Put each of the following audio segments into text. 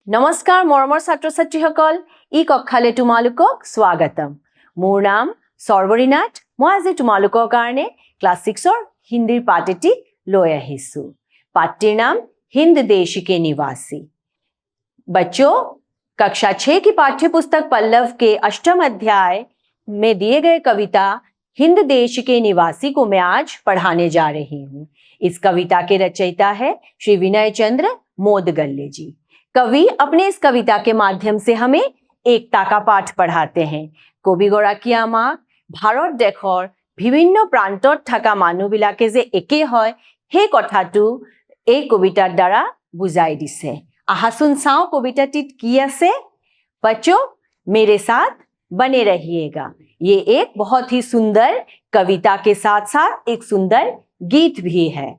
নমস্কাৰ মৰমৰ ছাত্ৰ ছাত্ৰীসকল, ই কক্ষালে তোমালোকক স্বাগতম। মোৰ নাম সৰ্বৰী নাথ। মই আজি তোমালোকৰ কাৰণে ক্লাছ 6ৰ হিন্দীৰ পাঠ এটি লৈ আহিছোঁ। पाठ्य नाम हिंद देश के निवासी। बच्चों, कक्षा 6 की पाठ्य पुस्तक पल्लव के 8वें अध्याय में दिए गए कविता हिंद देश के निवासी को मैं आज पढ़ाने जा रही हूँ। इस कविता के रचयिता है श्री विनय चंद्र मोदगल्ले जी। कवि अपने इस कविता के माध्यम से हमें एकता का पाठ पढ़ाते हैं। कविगराकी आमाक भारत देशर विभिन्न प्रांतत थका मानुहबिलाके जे एके हय সেই কথাটো এই কবিতাৰ দ্বাৰা বুজাই দিছে। আহাচোন চাও কবিতাটিত কি আছে। बच्चों, मेरे साथ बने रहिएगा। ये एक बहुत ही सुंदर कविता के साथ साथ एक सुंदर गीत भी है।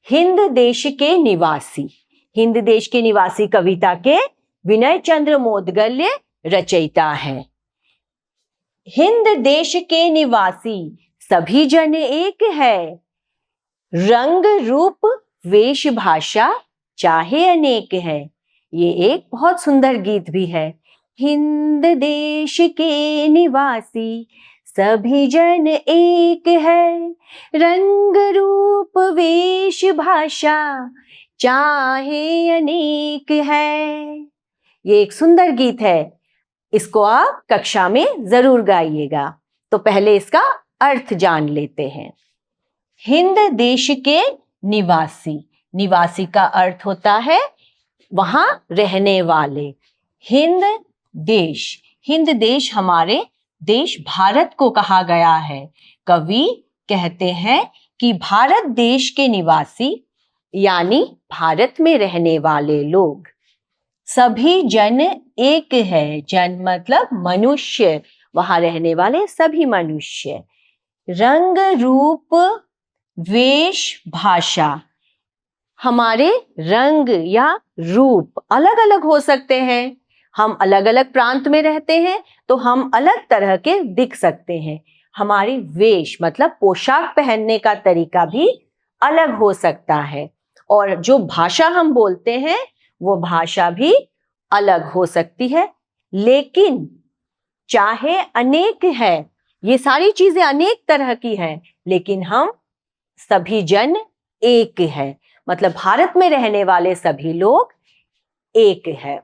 हिंद देश के निवासी, हिंद देश के निवासी कविता के विनय चंद्र मोदगल्ले रचयिता है। हिंद देश के निवासी सभी जन एक है, रंग रूप वेश भाषा चाहे अनेक है। ये एक बहुत सुंदर गीत भी है। हिंद देश के निवासी सभी जन एक है, रंग रूप वेश भाषा चाहे अनेक है। ये एक सुंदर गीत है। इसको आप कक्षा में जरूर गाइएगा। तो पहले इसका अर्थ जान लेते हैं। हिंद देश के निवासी, निवासी का अर्थ होता है वहां रहने वाले। हिंद देश, हिंद देश हमारे देश भारत को कहा गया है। कवि कहते हैं कि भारत देश के निवासी यानी भारत में रहने वाले लोग सभी जन एक है। जन मतलब मनुष्य, वहां रहने वाले सभी मनुष्य। रंग रूप वेश भाषा, हमारे रंग या रूप अलग अलग हो सकते हैं। हम अलग अलग प्रांत में रहते हैं तो हम अलग तरह के दिख सकते हैं। हमारी वेश मतलब पोशाक पहनने का तरीका भी अलग हो सकता है। और जो भाषा हम बोलते हैं वो भाषा भी अलग हो सकती है। लेकिन चाहे अनेक है, ये सारी चीजें अनेक तरह की हैं, लेकिन हम सभी जन एक है। मतलब भारत में रहने वाले सभी लोग एक है।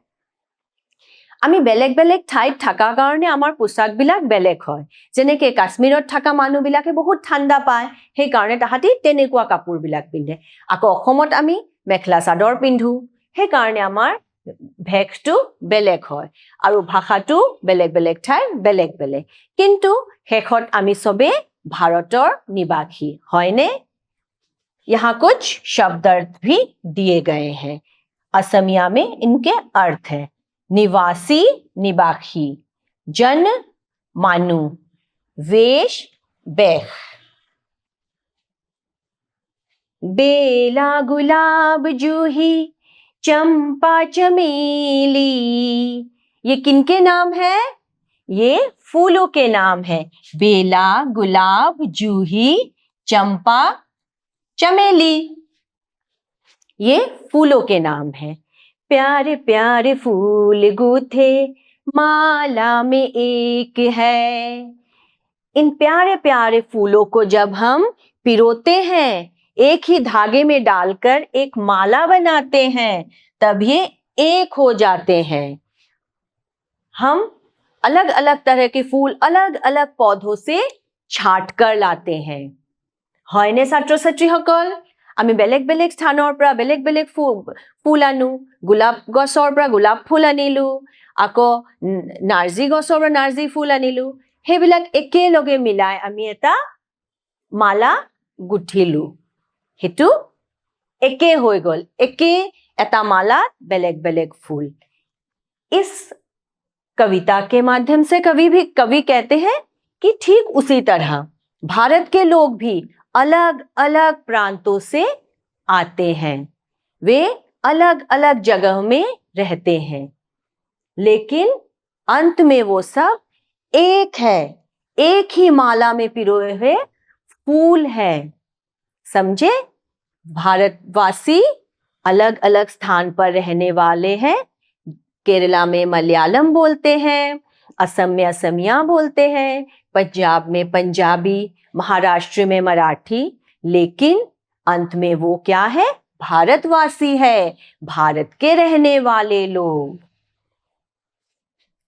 আমি বেলেগ বেলেগ ঠাইত থাকা কাৰণে আমাৰ পোছাকবিলাক বেলেগ হয়। যেনেকৈ কাশ্মীৰত থকা মানুহবিলাকে বহুত ঠাণ্ডা পায়, সেই কাৰণে তাহাঁতি তেনেকুৱা কাপোৰবিলাক পিন্ধে। আকৌ অসমত আমি মেখেলা চাদৰ পিন্ধো, সেই কাৰণে আমাৰ ভেষটো বেলেগ হয় আৰু ভাষাটো বেলেগ বেলেগ ঠাইৰ বেলেগ বেলেগ। কিন্তু শেষত আমি সবে ভাৰতৰ নিবাসী, হয়নে? यहाँ कुछ शब्द अर्थ भी दिए गए हैं। असमिया में इनके अर्थ है निवासी निवासी, जन मानु, वेश बेख। बेला गुलाब जूही चंपा चमेली, ये किनके नाम है? ये फूलों के नाम है। बेला गुलाब जूही चंपा चमेली, ये फूलों के नाम है। प्यारे प्यारे फूल गूथे माला में एक है। इन प्यारे प्यारे फूलों को जब हम पिरोते हैं, एक ही धागे में डालकर एक माला बनाते हैं, तब ये एक हो जाते हैं। हम अलग अलग तरह के फूल अलग अलग पौधों से छाट कर लाते हैं। হয়নে ছাত্ৰ ছাত্ৰীসকল? আমি বেলেগ বেলেগ স্থানৰ পৰা বেলেগ বেলেগ ফুল আনো। গোলাপ গছৰ পৰা গোলাপ ফুল আনিলো, আকৌ নাৰ্জী গছৰ পৰা নাৰ্জী ফুল আনিলো। সেইবিলাক একেলগে মিলাই আমি এটা মালা গুঠিলো। সেইটো একে হৈ গ'ল, একে এটা মালাত বেলেগ বেলেগ फूल। इस कविता के माध्यम से कवि कहते हैं कि ठीक उसी तरह भारत के लोग भी अलग अलग प्रांतों से आते हैं। वे अलग अलग जगह में रहते हैं, लेकिन अंत में वो सब एक है, एक ही माला में पिरोए हुए फूल है। समझे? भारतवासी अलग अलग स्थान पर रहने वाले हैं, केरला में मलयालम बोलते हैं, असम में असमिया बोलते हैं, पंजाब में पंजाबी, महाराष्ट्र में मराठी, लेकिन अंत में वो क्या है? भारतवासी है, भारत के रहने वाले लोग।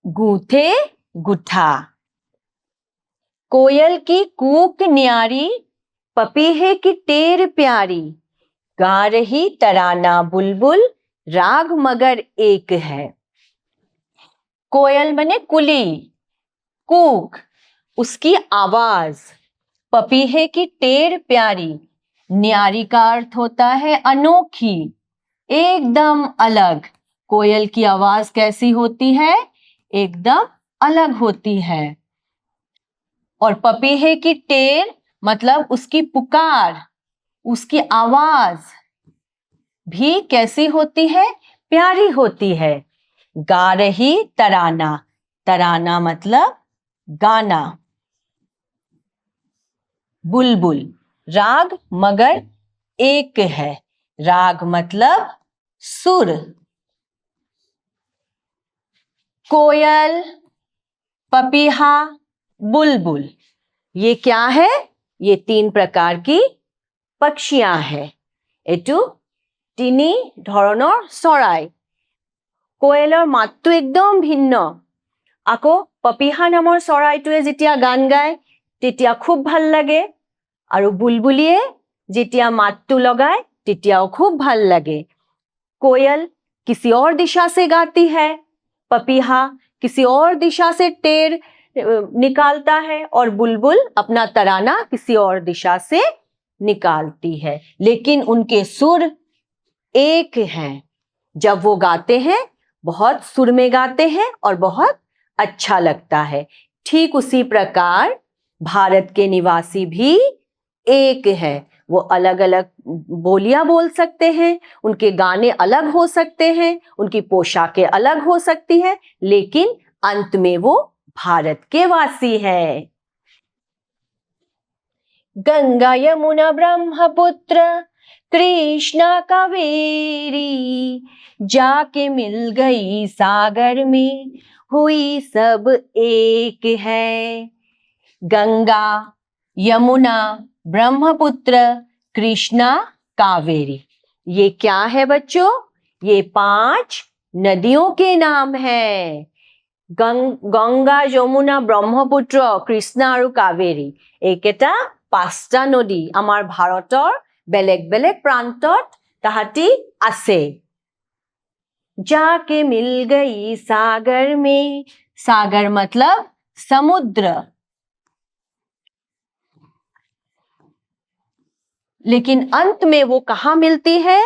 गूथे गुठा, कोयल की कूक न्यारी, पपीहे की टेर प्यारी, गा रही तराना बुलबुल, राग मगर एक है। कोयल बने कुली, कूक उसकी आवाज, पपीहे की टेर प्यारी, न्यारी का अर्थ होता है अनोखी, एकदम अलग। कोयल की आवाज कैसी होती है? एकदम अलग होती है। और पपीहे की टेर मतलब उसकी पुकार, उसकी आवाज भी कैसी होती है? प्यारी होती है। गा रही तराना, तराना मतलब गाना। बुलबुल, राग मगर एक है, राग मतलब सुर। कोयल, पपीहा, बुलबुल, ये क्या है? ये 3 प्रकार की पक्षियां हैं। एटू তিনি ধৰণৰ চৰাই। কোয়েলৰ মাতটো একদম ভিন্ন। আকৌ পপীহা নামৰ চৰাইটোৱে যেতিয়া গান গায় তেতিয়া খুব ভাল লাগে, আৰু বুলবুলিয়ে যেতিয়া মাতটো লগায় তেতিয়াও খুব ভাল লাগে। कोयल किसी और दिशा से गाती है, पपीहा किसी और दिशा से टेर निकालता है, और बुलबुल अपना तराना किसी और दिशा से निकालती है, लेकिन उनके सुर एक हैं। जब वो गाते हैं बहुत सुर में गाते हैं और बहुत अच्छा लगता है। ठीक उसी प्रकार भारत के निवासी भी एक है। वो अलग अलग बोलियां बोल सकते हैं, उनके गाने अलग हो सकते हैं, उनकी पोशाकें अलग हो सकती हैं, लेकिन अंत में वो भारत के वासी हैं। गंगा यमुना ब्रह्मपुत्र कृष्णा कावेरी, जाके मिल गई सागर में, हुई सब एक है। गंगा, यमुना, ब्रह्मपुत्र, कृष्णा, कावेरी, ये क्या है बच्चों? ये 5 नदियों के नाम हैं। गंगा, यमुना, ब्रह्मपुत्र, कृष्णा और कावेरी, एकेटा 5টা नदी आमार भारतर बेलेग बेलेग प्रांतत ताहाती आछे। जाके मिल गई सागर में, सागर मतलब समुद्र। लेकिन अंत में वो कहाँ मिलती है?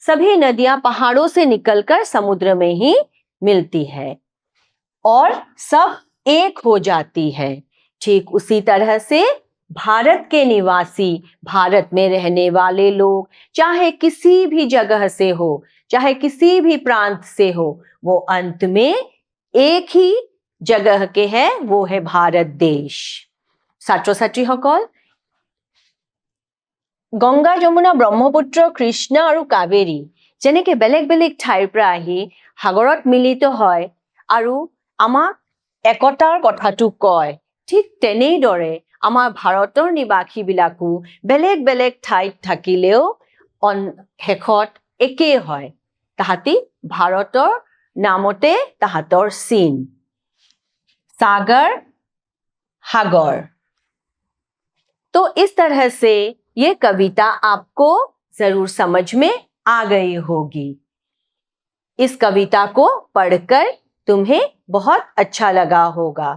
सभी नदियां पहाड़ों से निकलकर समुद्र में ही मिलती है और सब एक हो जाती है। ठीक उसी तरह से भारत के निवासी, भारत में रहने वाले लोग, चाहे किसी भी जगह से हो, चाहे किसी भी प्रांत से हो, वो अंत में एक ही जगह के हैं, वो है भारत देश। ছাত্ৰ ছাত্ৰীসকল, গংগা, যমুনা, ব্ৰহ্মপুত্ৰ, কৃষ্ণ আৰু কাবেৰী যেনেকে বেলেগ বেলেগ ঠাইৰ পৰা আহি সাগৰত মিলিত হয় আৰু আমাক একতাৰ কথাটো কয়, ঠিক তেনেদৰে আমাৰ ভাৰতৰ নিবাসীবিলাকো বেলেগ বেলেগ ঠাইত থাকিলেও শেষত একেই হয়। তাহাঁতি ভাৰতৰ নামতে তাহাঁতৰ চিন। सागर, सागर। तो इस तरह से ये कविता आपको जरूर समझ में आ गई होगी। इस कविता को पढ़कर तुम्हें बहुत अच्छा लगा होगा।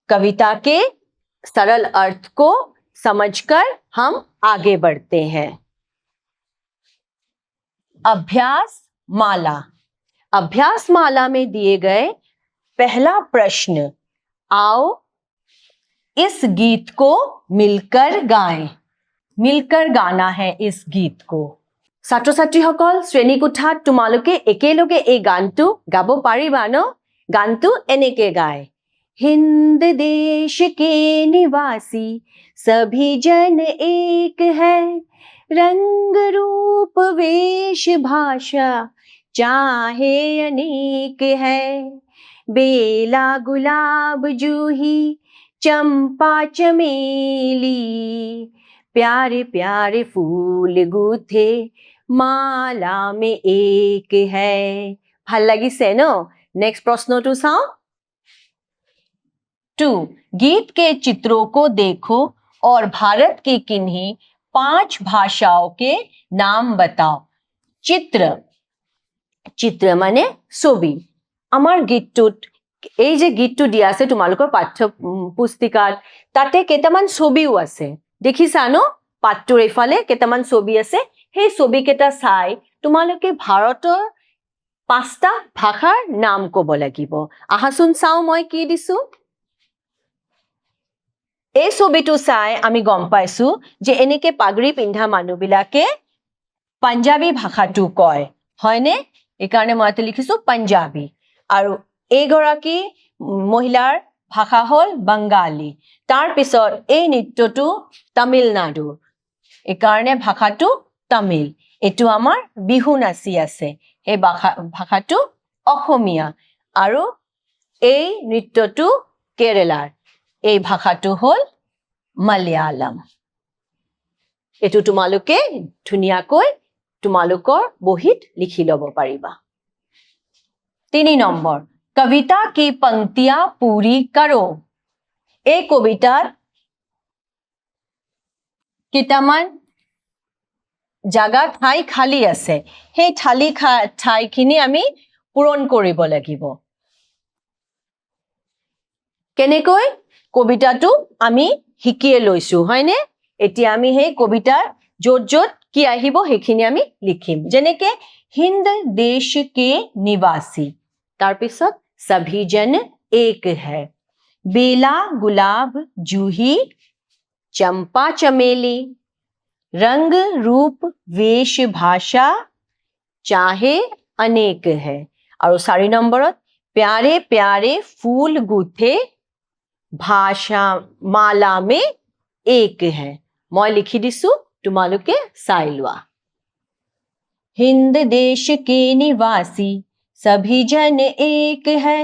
कविता के सरल अर्थ को समझकर हम आगे बढ़ते हैं। अभ्यास माला। अभ्यास माला में दिए गए पहला प्रश्न, आओ इस गीत को मिलकर गाएं। मिलकर गाना है इस गीत को। ছাত্ৰ ছাত্ৰীসকল, শ্ৰেণীকোঠাত তোমালোকে একেলগে এই গানটো গাব পাৰিবা ন? গানটো এনেকে গায়। हिंद देश के निवासी सभी जन एक है, रंग रूप वेश भाषा चाहे अनेक है, बेला गुलाब जूही चंपा चमेली, प्यारे प्यारे फूल गूथे माला में एक है। ভাল লাগিছে ন? नेक्स्ट प्रश्नটো চাও। 2. गीत के चित्रों को देखो और भारत की किन्हीं 5 भाषाओं के नाम बताओ। चित्र, चित्र माने ছবি। আমাৰ গীতটোত এই যে গীতটো দিয়া আছে তোমালোকৰ পাঠ্য পুস্তিকাত, তাতে কেইটামান ছবিও আছে, দেখিছা ন? পাঠটোৰ এইফালে কেইটামান ছবি আছে। সেই ছবি কেইটা চাই তোমালোকে ভাৰতৰ 5টা ভাষাৰ নাম ক'ব লাগিব। আহাচোন চাও মই কি দিছো। এই ছবিটো চাই আমি গম পাইছো যে এনেকে পাগৰি পিন্ধা মানুহবিলাকে পাঞ্জাবী ভাষাটো কয়, হয়নে? এইকাৰণে মই ইয়াতে লিখিছো পাঞ্জাবী। আৰু এইগৰাকী মহিলাৰ ভাষা হ'ল বাঙালী। তাৰ পিছত এই নৃত্যটো তামিলনাডুৰ, এইকাৰণে ভাষাটো তামিল। এইটো আমাৰ বিহু নাচি আছে, এই ভাষাটো অসমীয়া। আৰু এই নৃত্যটো কেৰেলাৰ, এই ভাষাটো হ'ল মালয়ালম। এইটো তোমালোকে ধুনীয়াকৈ তোমালোকৰ বহিত লিখি ল'ব পাৰিবা। 3 নম্বৰ, कविता की पंक्तियां पूरी करो। এই কবিতাৰ কেইটামান জাগা ঠাই খালী আছে, সেই ঠাইখিনি আমি পূৰণ কৰিব লাগিব। কেনেকৈ? কবিতাটো আমি শিকিয়ে লৈছো, হয়নে? এতিয়া আমি সেই কবিতাৰ য'ত য'ত কি আহিব সেইখিনি আমি লিখিম। যেনেকে हिंद देश के निवासी, तार पिছত सभी जन एक है, बेला गुलाब जूही चंपा चमेली, रंग रूप वेश भाषा चाहे अनेक है। और 4 नंबरत प्यारे प्यारे फूल गुथे भाषा माला में एक है। मैं लिखि दिसु, तुमालोके चाइ लोआ। हिंद देश के निवासी सभी जन एक है,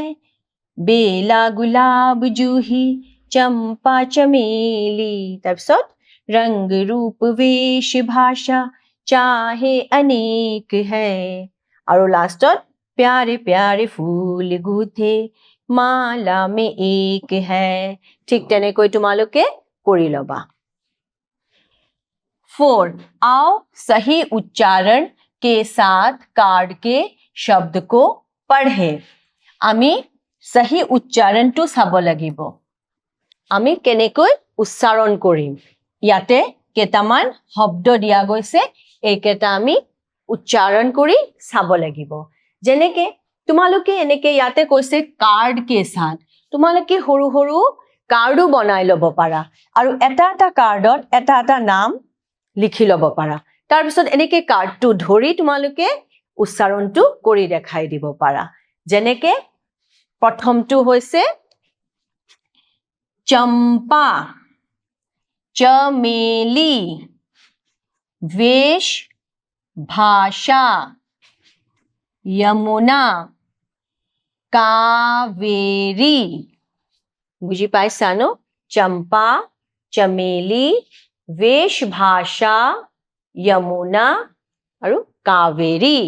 बेला गुलाब जूही चंपा चमेली, तब रंग रूप वेश भाषा चाहे अनेक है। और लास्ट प्यारे प्यारे फूल गुथे माला में एक है। ठीक तेनेকৈ তোমালোকে কৰি লবা। 4. आओ सही उच्चारण के साथ कार्ड के शब्द को पढ़े। আমি सही उच्चारणটো চাব লাগিব। আমি কেনেকৈ উচ্চাৰণ কৰিম। ইয়াতে কেইটামান শব্দ দিয়া গৈছে, এইকেইটা আমি উচ্চাৰণ কৰি চাব লাগিব। যেনেকে তোমালোকে এনেকে ইয়াতে কৈছে কাৰ্ড কে সাথ, তোমালোকে সৰু সৰু কাৰ্ডো বনাই ল'ব পাৰা আৰু এটা এটা কাৰ্ডত এটা এটা নাম লিখি ল'ব পাৰা। তাৰ পিছত এনেকে কাৰ্ডটো ধৰি তোমালোকে উচ্চাৰণটো কৰি দেখাই দিব পাৰা। যেনেকে প্ৰথমটো হৈছে चंपा, चमेली, वेश भाषा, यमुना, कावेरी। बुझी पाइছা ন? चंपा, चमेली, वेश भाषा, यमुना আৰু कावेरी।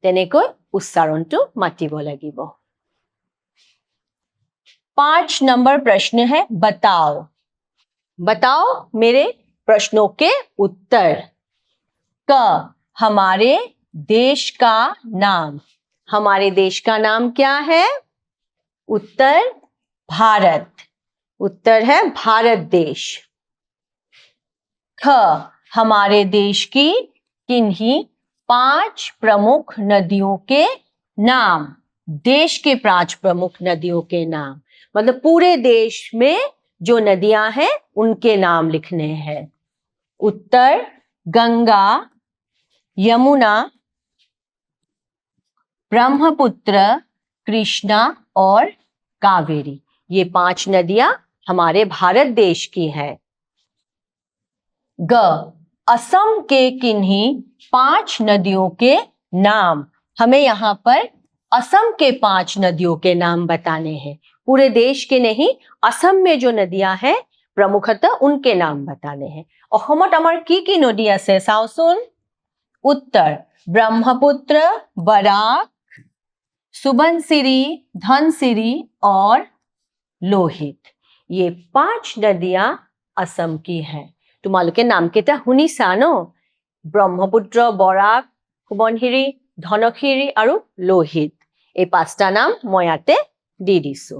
তেনেকৈ উচ্চাৰণটো মাতিব লাগিব। 5 नंबर प्रश्न है, बताओ। बताओ मेरे प्रश्नों के उत्तर। क, हमारे देश का नाम। हमारे देश का नाम क्या है? उत्तर भारत। उत्तर है भारत देश। ख, हमारे देश की किन्हीं 5 प्रमुख नदियों के नाम। देश के 5 प्रमुख नदियों के नाम, मतलब पूरे देश में जो नदियां हैं उनके नाम लिखने हैं। उत्तर गंगा, यमुना, ब्रह्मपुत्र, कृष्णा और कावेरी। ये 5 नदियां हमारे भारत देश की हैं। ग, असम के किन्हीं 5 नदियों के नाम हमें यहाँ पर असम के 5 नदियों के नाम बताने हैं। पूरे देश के नहीं, असम में जो नदियां हैं प्रमुखतः उनके नाम बताने हैं। অসমত আমাৰ কি নদী আছে চাওচোন। उत्तर ब्रह्मपुत्र, बराक, सुबनसिरी, धनसिरी और लोहित। ये 5 नदियां असम की हैं। তোমালোকে নামকেইটা শুনিছা ন? ব্ৰহ্মপুত্ৰ, বৰাক, সুবনশিৰি, ধনশিৰি আৰু লোহিত। এই 5টা নাম মই ইয়াতে দি দিছো।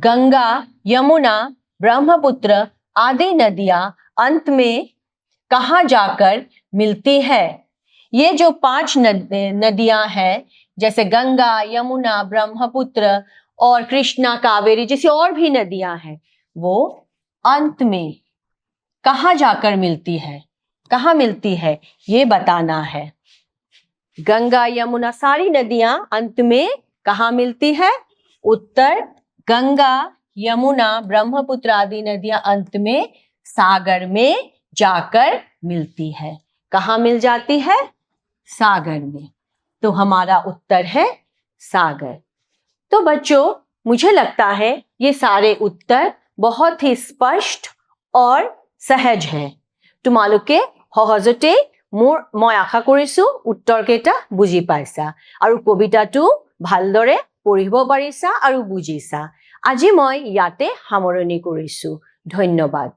गंगा, यमुना, ब्रह्मपुत्र आदि नदियां अंत में कहाँ जाकर मिलती है? ये जो 5 नदियां हैं, जैसे गंगा, यमुना, ब्रह्मपुत्र और कृष्णा, कावेरी जैसी और भी नदियां हैं, वो अंत में कहाँ जाकर मिलती है? कहाँ मिलती है ये बताना है। गंगा, यमुना सारी नदियां अंत में कहाँ मिलती है? उत्तर गंगा, यमुना, ब्रह्मपुत्र आदि नदियां अंत में सागर में जाकर मिलती है। कहाँ मिल जाती है? सागर में। तो हमारा उत्तर है सागर। तो बच्चों, मुझे लगता है ये सारे उत्तर बहुत ही स्पष्ट और सहज है। তোমালোকে সহজতে মই আশা কৰিছো উত্তৰকেইটা বুজি পাইছা আৰু কবিতাটো ভালদৰে পঢ়িব পাৰিছা আৰু বুজিছা। আজি মই ইয়াতে সামৰণি কৰিছো। ধন্যবাদ।